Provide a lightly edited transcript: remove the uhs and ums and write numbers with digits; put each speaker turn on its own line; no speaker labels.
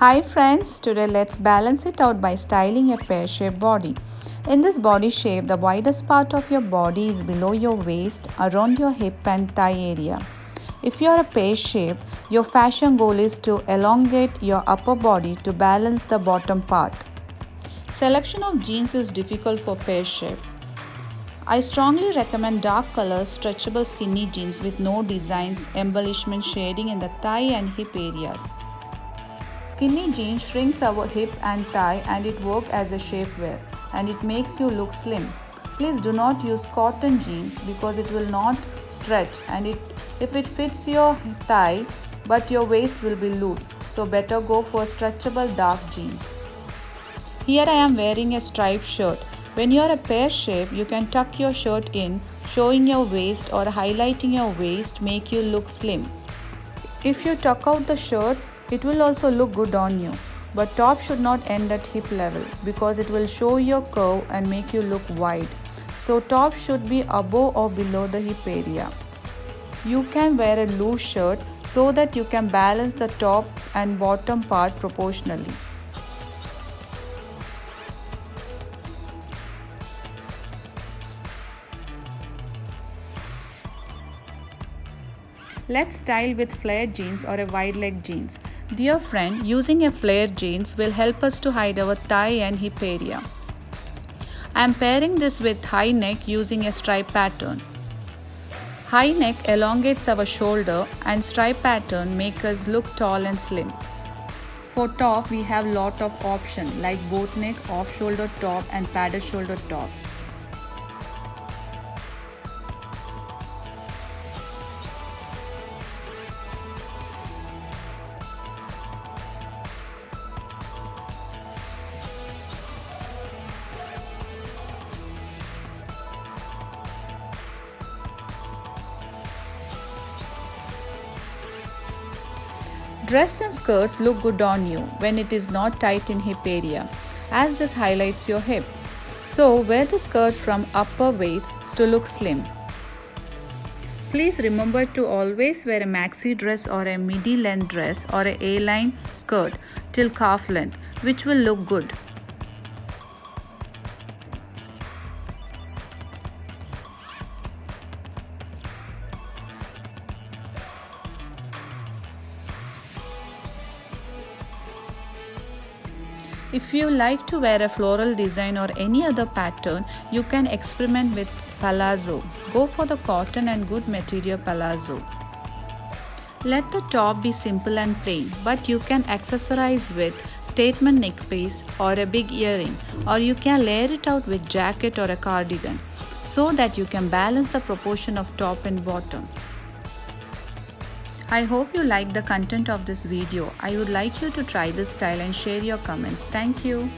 Hi friends, today let's balance it out by styling a pear-shaped body. In this body shape, the widest part of your body is below your waist, around your hip and thigh area. If you are a pear shape, your fashion goal is to elongate your upper body to balance the bottom part. Selection of jeans is difficult for pear shape. I strongly recommend dark color, stretchable skinny jeans with no designs, embellishment shading in the thigh and hip areas. Skinny jeans shrinks our hip and thigh and it works as a shapewear and it makes you look slim. Please do not use cotton jeans because it will not stretch and if it fits your thigh but your waist will be loose, so better go for stretchable dark jeans. Here I am wearing a striped shirt. When you are a pear shape, you can tuck your shirt in, showing your waist or highlighting your waist make you look slim. If you tuck out the shirt, it will also look good on you, but top should not end at hip level because it will show your curve and make you look wide. So top should be above or below the hip area. You can wear a loose shirt so that you can balance the top and bottom part proportionally. Let's style with flared jeans or a wide leg jeans. Dear friend, using a flared jeans will help us to hide our thigh and hip area. I am pairing this with high neck using a stripe pattern. High neck elongates our shoulder and stripe pattern make us look tall and slim. For top, we have lot of options like boat neck, off shoulder top and padded shoulder top. Dress and skirts look good on you when it is not tight in hip area, as this highlights your hip. So wear the skirt from upper waist to look slim. Please remember to always wear a maxi dress or a midi length dress or a A-line skirt till calf length, which will look good. If you like to wear a floral design or any other pattern, you can experiment with palazzo. Go for the cotton and good material palazzo. Let the top be simple and plain, but you can accessorize with statement neck piece or a big earring, or you can layer it out with jacket or a cardigan so that you can balance the proportion of top and bottom. I hope you like the content of this video. I would like you to try this style and share your comments. Thank you.